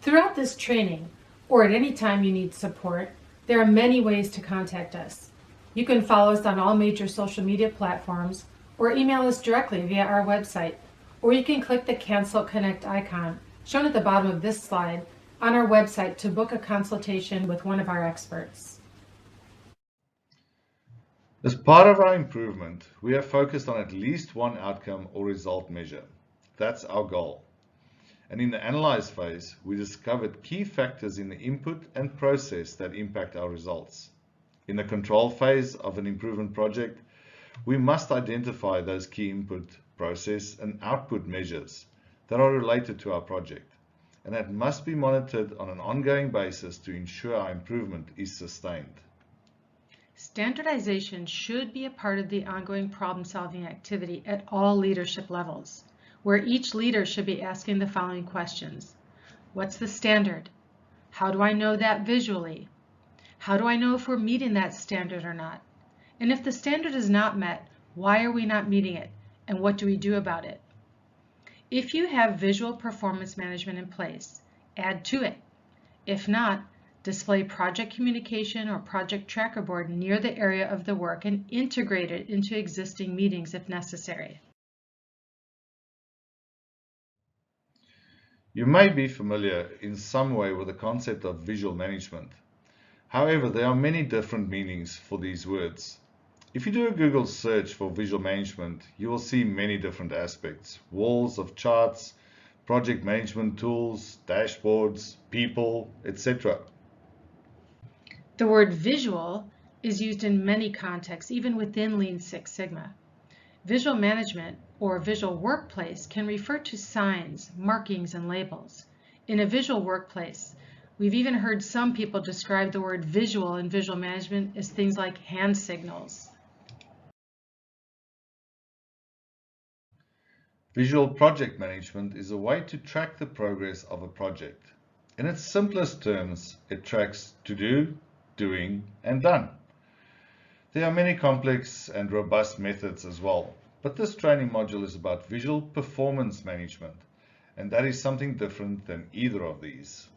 Throughout this training, or at any time you need support, there are many ways to contact us. You can follow us on all major social media platforms or email us directly via our website, or you can click the Cancel Connect icon shown at the bottom of this slide on our website to book a consultation with one of our experts. As part of our improvement, we have focused on at least one outcome or result measure. That's our goal. And in the analyze phase, we discovered key factors in the input and process that impact our results. In the control phase of an improvement project, we must identify those key input, process, and output measures that are related to our project, and that must be monitored on an ongoing basis to ensure our improvement is sustained. Standardization should be a part of the ongoing problem-solving activity at all leadership levels, where each leader should be asking the following questions. What's the standard? How do I know that visually? How do I know if we're meeting that standard or not? And if the standard is not met, why are we not meeting it? And what do we do about it? If you have visual performance management in place, add to it. If not, display project communication or project tracker board near the area of the work and integrate it into existing meetings if necessary. You may be familiar in some way with the concept of visual management. However, there are many different meanings for these words. If you do a Google search for visual management, you will see many different aspects: walls of charts, project management tools, dashboards, people, etc. The word visual is used in many contexts, even within Lean Six Sigma. Visual management or visual workplace can refer to signs, markings, and labels. In a visual workplace, we've even heard some people describe the word visual in visual management as things like hand signals. Visual project management is a way to track the progress of a project. In its simplest terms, it tracks to do, doing, and done. There are many complex and robust methods as well, but this training module is about visual performance management, and that is something different than either of these.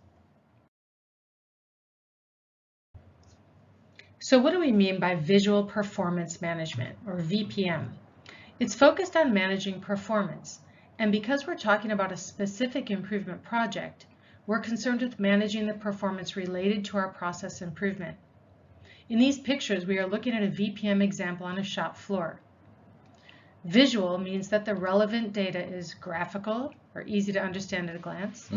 So what do we mean by visual performance management, or VPM? It's focused on managing performance, and because we're talking about a specific improvement project, we're concerned with managing the performance related to our process improvement. In these pictures, we are looking at a VPM example on a shop floor. Visual means that the relevant data is graphical or easy to understand at a glance,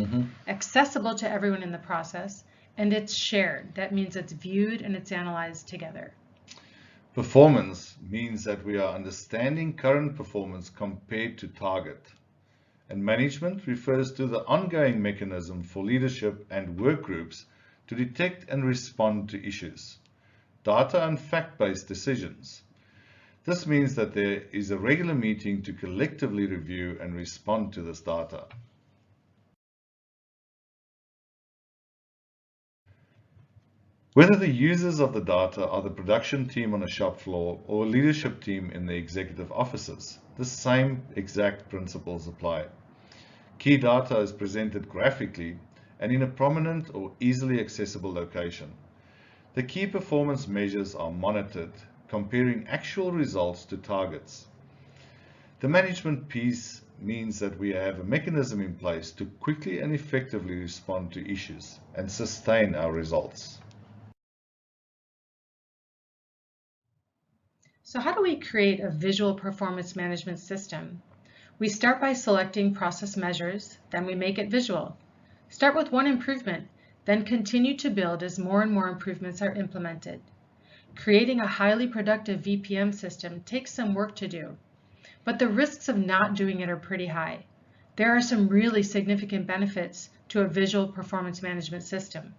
accessible to everyone in the process, and it's shared. That means it's viewed and it's analyzed together. Performance means that we are understanding current performance compared to target. And management refers to the ongoing mechanism for leadership and work groups to detect and respond to issues, data and fact-based decisions. This means that there is a regular meeting to collectively review and respond to this data. Whether the users of the data are the production team on a shop floor or a leadership team in the executive offices, the same exact principles apply. Key data is presented graphically and in a prominent or easily accessible location. The key performance measures are monitored, comparing actual results to targets. The management piece means that we have a mechanism in place to quickly and effectively respond to issues and sustain our results. So how do we create a visual performance management system? We start by selecting process measures, then we make it visual. Start with one improvement, then continue to build as more and more improvements are implemented. Creating a highly productive VPM system takes some work to do, but the risks of not doing it are pretty high. There are some really significant benefits to a visual performance management system.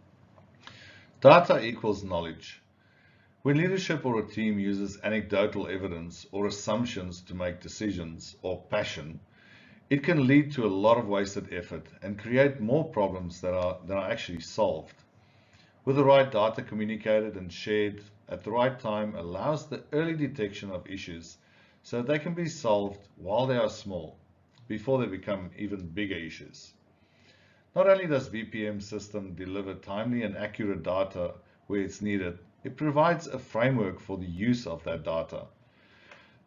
Data equals knowledge. When leadership or a team uses anecdotal evidence or assumptions to make decisions, or passion, it can lead to a lot of wasted effort and create more problems than are actually solved. With the right data communicated and shared at the right time allows the early detection of issues so they can be solved while they are small, before they become even bigger issues. Not only does VPM system deliver timely and accurate data where it's needed, it provides a framework for the use of that data.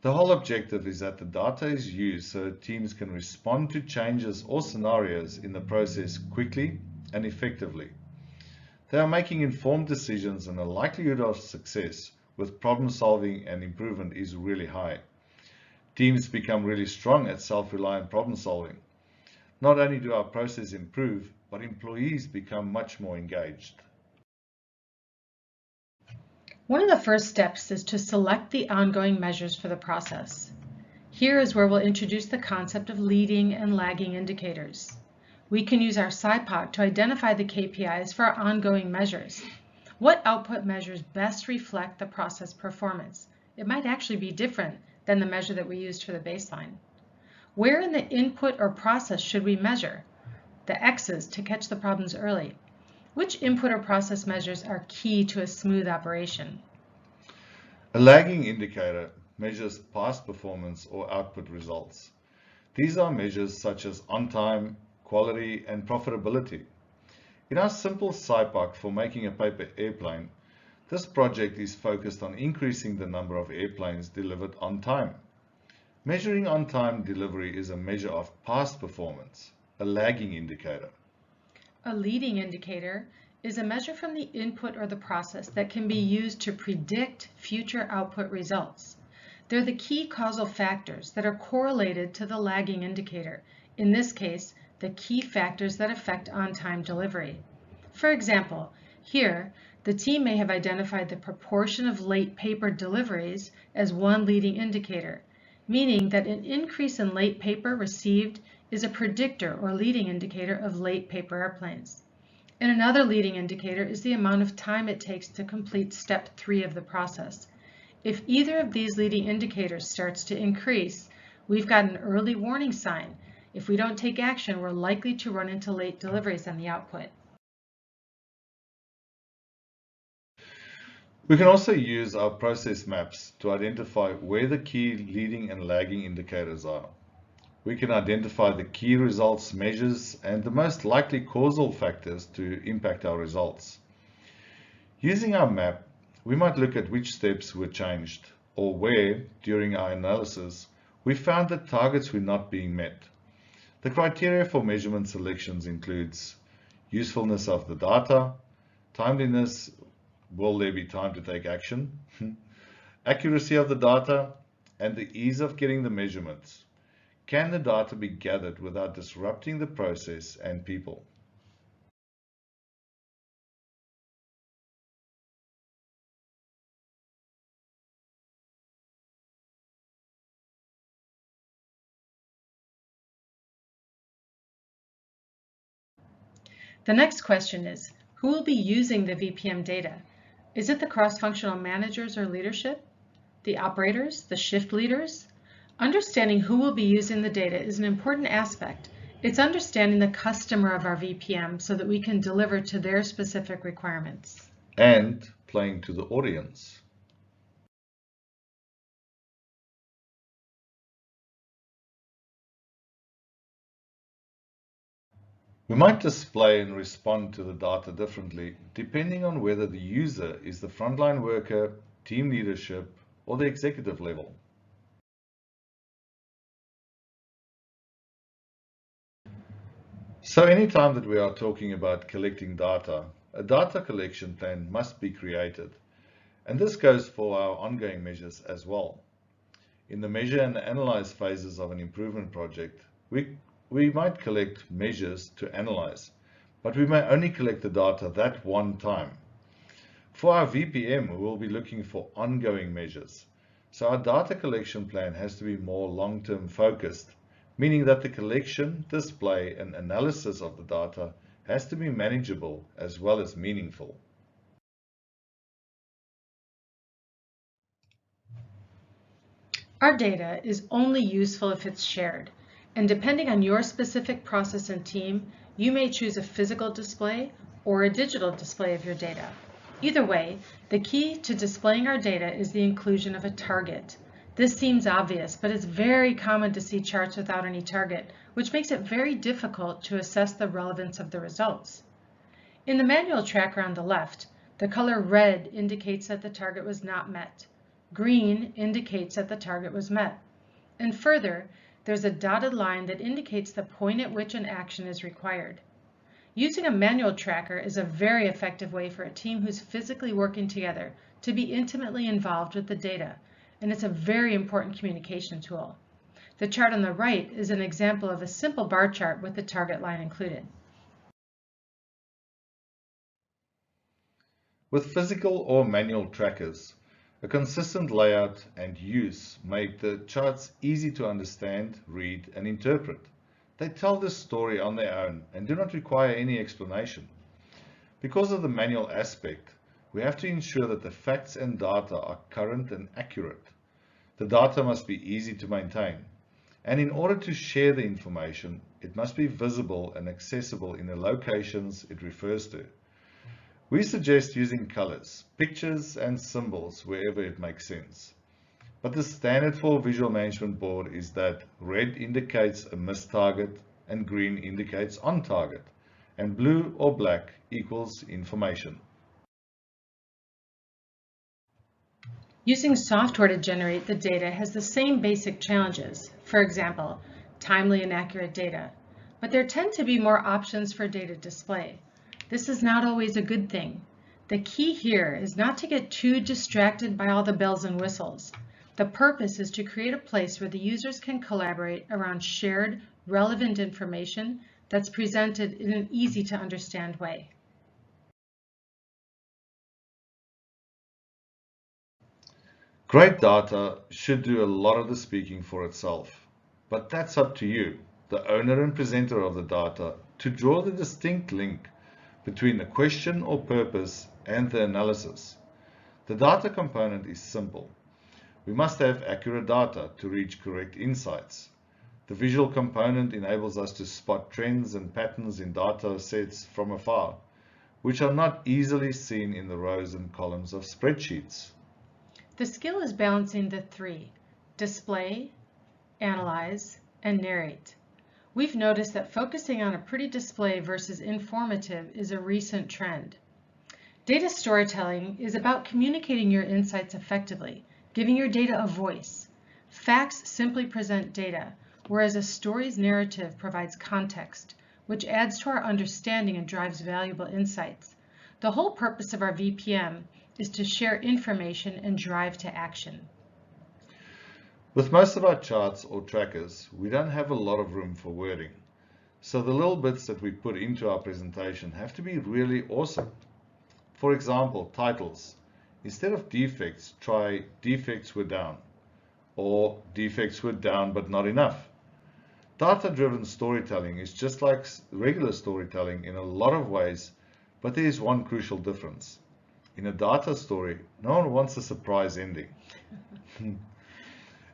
The whole objective is that the data is used so teams can respond to changes or scenarios in the process quickly and effectively. They are making informed decisions, and the likelihood of success with problem solving and improvement is really high. Teams become really strong at self-reliant problem solving. Not only do our processes improve, but employees become much more engaged. One of the first steps is to select the ongoing measures for the process. Here is where we'll introduce the concept of leading and lagging indicators. We can use our SIPOC to identify the KPIs for our ongoing measures. What output measures best reflect the process performance? It might actually be different than the measure that we used for the baseline. Where in the input or process should we measure? The X's to catch the problems early. Which input or process measures are key to a smooth operation? A lagging indicator measures past performance or output results. These are measures such as on-time, quality, and profitability. In our simple SIPOC for making a paper airplane, this project is focused on increasing the number of airplanes delivered on time. Measuring on-time delivery is a measure of past performance, a lagging indicator. A leading indicator is a measure from the input or the process that can be used to predict future output results. They're the key causal factors that are correlated to the lagging indicator, in this case, the key factors that affect on-time delivery. For example, here, the team may have identified the proportion of late paper deliveries as one leading indicator, meaning that an increase in late paper received is a predictor or leading indicator of late paper airplanes. And another leading indicator is the amount of time it takes to complete step 3 of the process. If either of these leading indicators starts to increase, we've got an early warning sign. If we don't take action, we're likely to run into late deliveries on the output. We can also use our process maps to identify where the key leading and lagging indicators are. We can identify the key results measures and the most likely causal factors to impact our results. Using our map, we might look at which steps were changed or where, during our analysis, we found that targets were not being met. The criteria for measurement selections includes usefulness of the data, timeliness, will there be time to take action, accuracy of the data, and the ease of getting the measurements. Can the data be gathered without disrupting the process and people? The next question is, who will be using the VPM data? Is it the cross-functional managers or leadership? The operators? The shift leaders? Understanding who will be using the data is an important aspect. It's understanding the customer of our VPM so that we can deliver to their specific requirements. And playing to the audience. We might display and respond to the data differently depending on whether the user is the frontline worker, team leadership, or the executive level. So anytime that we are talking about collecting data, a data collection plan must be created. And this goes for our ongoing measures as well. In the measure and analyze phases of an improvement project, we might collect measures to analyze, but we may only collect the data that one time. For our VPM, we will be looking for ongoing measures. So our data collection plan has to be more long-term focused, meaning that the collection, display, and analysis of the data has to be manageable as well as meaningful. Our data is only useful if it's shared, and depending on your specific process and team, you may choose a physical display or a digital display of your data. Either way, the key to displaying our data is the inclusion of a target. This seems obvious, but it's very common to see charts without any target, which makes it very difficult to assess the relevance of the results. In the manual tracker on the left, the color red indicates that the target was not met. Green indicates that the target was met. And further, there's a dotted line that indicates the point at which an action is required. Using a manual tracker is a very effective way for a team who's physically working together to be intimately involved with the data, and it's a very important communication tool. The chart on the right is an example of a simple bar chart with the target line included. With physical or manual trackers, a consistent layout and use make the charts easy to understand, read, and interpret. They tell the story on their own and do not require any explanation. Because of the manual aspect, we have to ensure that the facts and data are current and accurate. The data must be easy to maintain, and in order to share the information, it must be visible and accessible in the locations it refers to. We suggest using colors, pictures, and symbols wherever it makes sense. But the standard for visual management board is that red indicates a missed target and green indicates on target, and blue or black equals information. Using software to generate the data has the same basic challenges, for example, timely and accurate data, but there tend to be more options for data display. This is not always a good thing. The key here is not to get too distracted by all the bells and whistles. The purpose is to create a place where the users can collaborate around shared, relevant information that's presented in an easy to understand way. Great data should do a lot of the speaking for itself, but that's up to you, the owner and presenter of the data, to draw the distinct link between the question or purpose and the analysis. The data component is simple. We must have accurate data to reach correct insights. The visual component enables us to spot trends and patterns in data sets from afar, which are not easily seen in the rows and columns of spreadsheets. The skill is balancing the three: display, analyze, and narrate. We've noticed that focusing on a pretty display versus informative is a recent trend. Data storytelling is about communicating your insights effectively, giving your data a voice. Facts simply present data, whereas a story's narrative provides context, which adds to our understanding and drives valuable insights. The whole purpose of our VPM is to share information and drive to action. With most of our charts or trackers, we don't have a lot of room for wording. So the little bits that we put into our presentation have to be really awesome. For example, titles. Instead of defects, try defects were down, or defects were down but not enough. Data-driven storytelling is just like regular storytelling in a lot of ways, but there is one crucial difference. In a data story, no one wants a surprise ending.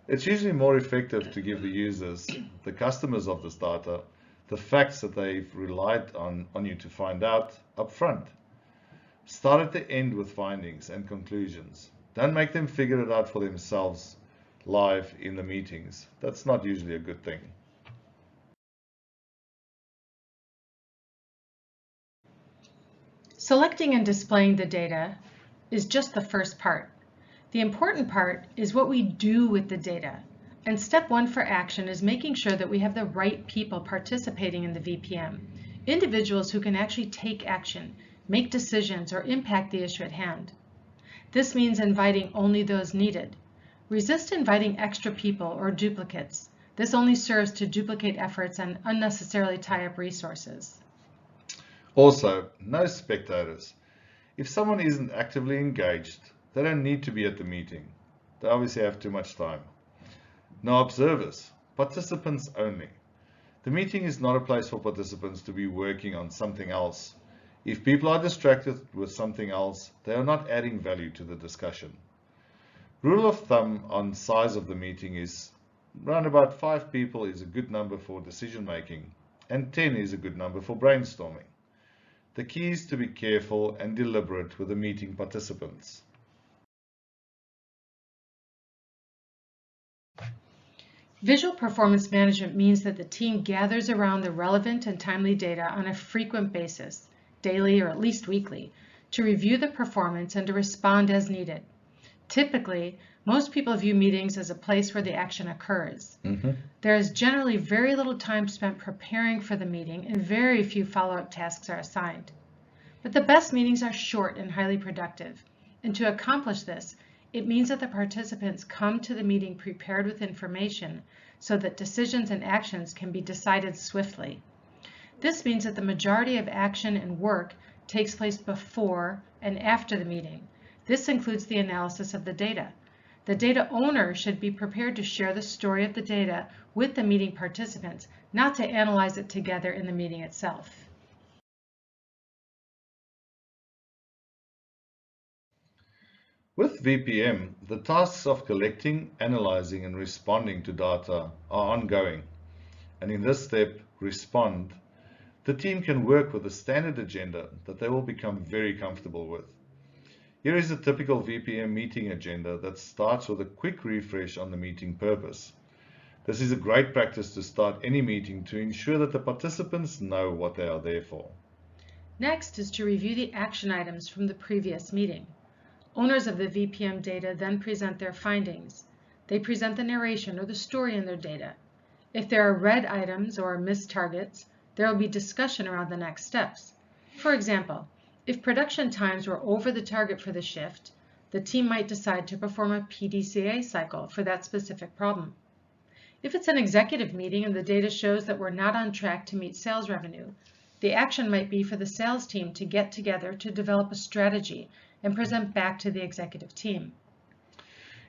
It's usually more effective to give the users, the customers of this data, the facts that they've relied on you to find out up front. Start at the end with findings and conclusions. Don't make them figure it out for themselves live in the meetings. That's not usually a good thing. Selecting and displaying the data is just the first part. The important part is what we do with the data. And step one for action is making sure that we have the right people participating in the VPM, individuals who can actually take action, make decisions, or impact the issue at hand. This means inviting only those needed. Resist inviting extra people or duplicates. This only serves to duplicate efforts and unnecessarily tie up resources. Also, no spectators. If someone isn't actively engaged, they don't need to be at the meeting. They obviously have too much time. No observers, participants only. The meeting is not a place for participants to be working on something else. If people are distracted with something else, they are not adding value to the discussion. Rule of thumb on size of the meeting is around about 5 people is a good number for decision making, and 10 is a good number for brainstorming. The key is to be careful and deliberate with the meeting participants. Visual performance management means that the team gathers around the relevant and timely data on a frequent basis, daily or at least weekly, to review the performance and to respond as needed. Typically, most people view meetings as a place where the action occurs. There is generally very little time spent preparing for the meeting and very few follow-up tasks are assigned. But the best meetings are short and highly productive. And to accomplish this, it means that the participants come to the meeting prepared with information so that decisions and actions can be decided swiftly. This means that the majority of action and work takes place before and after the meeting. This includes the analysis of the data. The data owner should be prepared to share the story of the data with the meeting participants, not to analyze it together in the meeting itself. With VPM, the tasks of collecting, analyzing, and responding to data are ongoing. And in this step, respond, the team can work with a standard agenda that they will become very comfortable with. Here is a typical VPM meeting agenda that starts with a quick refresh on the meeting purpose. This is a great practice to start any meeting to ensure that the participants know what they are there for. Next is to review the action items from the previous meeting. Owners of the VPM data then present their findings. They present the narration or the story in their data. If there are red items or missed targets, there will be discussion around the next steps. For example, if production times were over the target for the shift, the team might decide to perform a PDCA cycle for that specific problem. If it's an executive meeting and the data shows that we're not on track to meet sales revenue, the action might be for the sales team to get together to develop a strategy and present back to the executive team.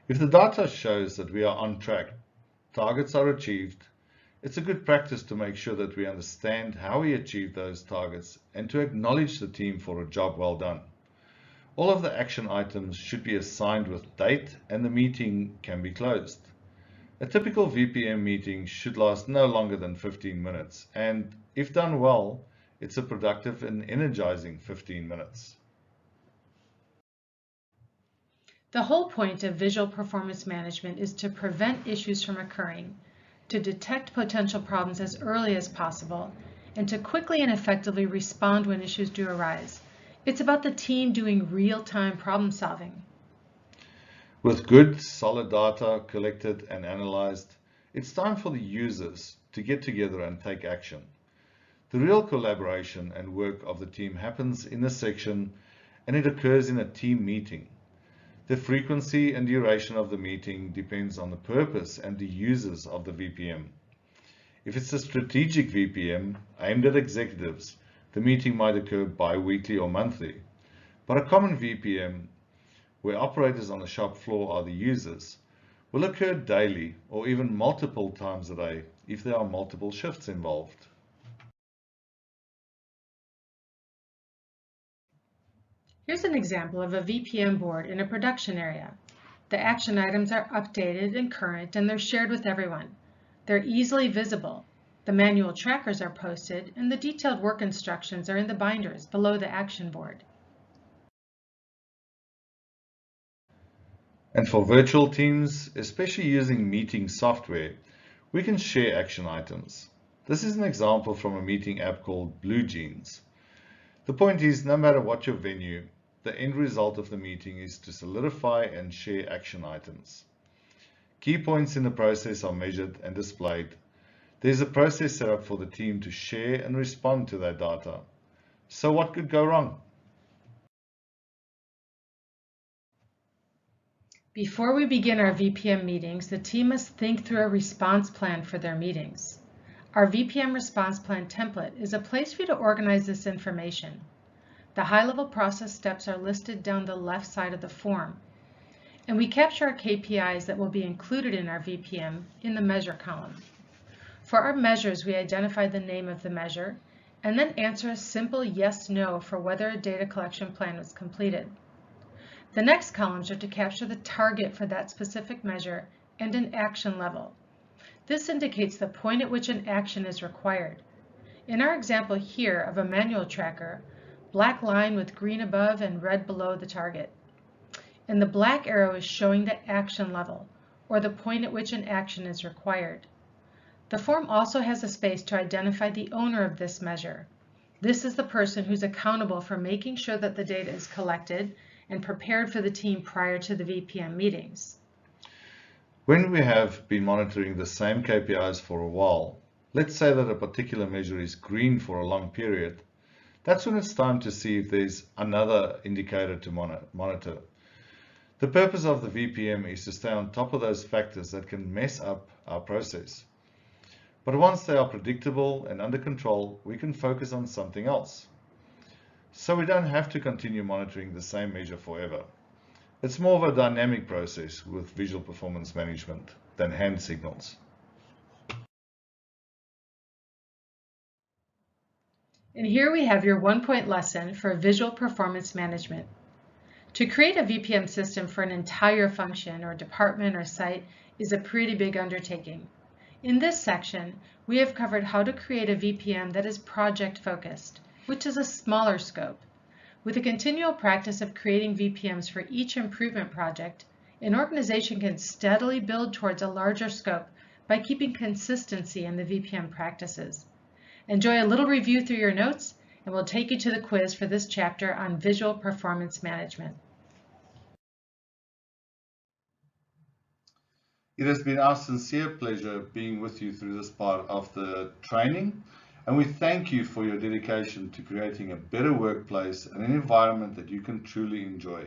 If the data shows that we are on track, targets are achieved, it's a good practice to make sure that we understand how we achieved those targets and to acknowledge the team for a job well done. All of the action items should be assigned with date and the meeting can be closed. A typical VPM meeting should last no longer than 15 minutes, and if done well, it's a productive and energizing 15 minutes. The whole point of visual performance management is to prevent issues from occurring, to detect potential problems as early as possible, and to quickly and effectively respond when issues do arise. It's about the team doing real-time problem solving. With good, solid data collected and analyzed, it's time for the users to get together and take action. The real collaboration and work of the team happens in a section and it occurs in a team meeting. The frequency and duration of the meeting depends on the purpose and the users of the VPM. If it's a strategic VPM aimed at executives, the meeting might occur bi-weekly or monthly. But a common VPM, where operators on the shop floor are the users, will occur daily or even multiple times a day if there are multiple shifts involved. Here's an example of a VPM board in a production area. The action items are updated and current, and they're shared with everyone. They're easily visible. The manual trackers are posted, and the detailed work instructions are in the binders below the action board. And for virtual teams, especially using meeting software, we can share action items. This is an example from a meeting app called Blue Jeans. The point is, no matter what your venue, the end result of the meeting is to solidify and share action items. Key points in the process are measured and displayed. There's a process set up for the team to share and respond to that data. So what could go wrong? Before we begin our VPM meetings, the team must think through a response plan for their meetings. Our VPM response plan template is a place for you to organize this information. The high-level process steps are listed down the left side of the form, and we capture our KPIs that will be included in our VPM in the measure column. For our measures, we identify the name of the measure and then answer a simple yes/no for whether a data collection plan was completed. The next columns are to capture the target for that specific measure and an action level. This indicates the point at which an action is required. In our example here of a manual tracker, black line with green above and red below the target. And the black arrow is showing the action level, or the point at which an action is required. The form also has a space to identify the owner of this measure. This is the person who's accountable for making sure that the data is collected and prepared for the team prior to the VPM meetings. When we have been monitoring the same KPIs for a while, let's say that a particular measure is green for a long period, that's when it's time to see if there's another indicator to monitor. The purpose of the VPM is to stay on top of those factors that can mess up our process. But once they are predictable and under control, we can focus on something else. So we don't have to continue monitoring the same measure forever. It's more of a dynamic process with visual performance management than hand signals. And here we have your one-point lesson for visual performance management. To create a VPM system for an entire function or department or site is a pretty big undertaking. In this section, we have covered how to create a VPM that is project-focused, which is a smaller scope. With a continual practice of creating VPMs for each improvement project, an organization can steadily build towards a larger scope by keeping consistency in the VPM practices. Enjoy a little review through your notes, and we'll take you to the quiz for this chapter on visual performance management. It has been our sincere pleasure being with you through this part of the training, and we thank you for your dedication to creating a better workplace and an environment that you can truly enjoy.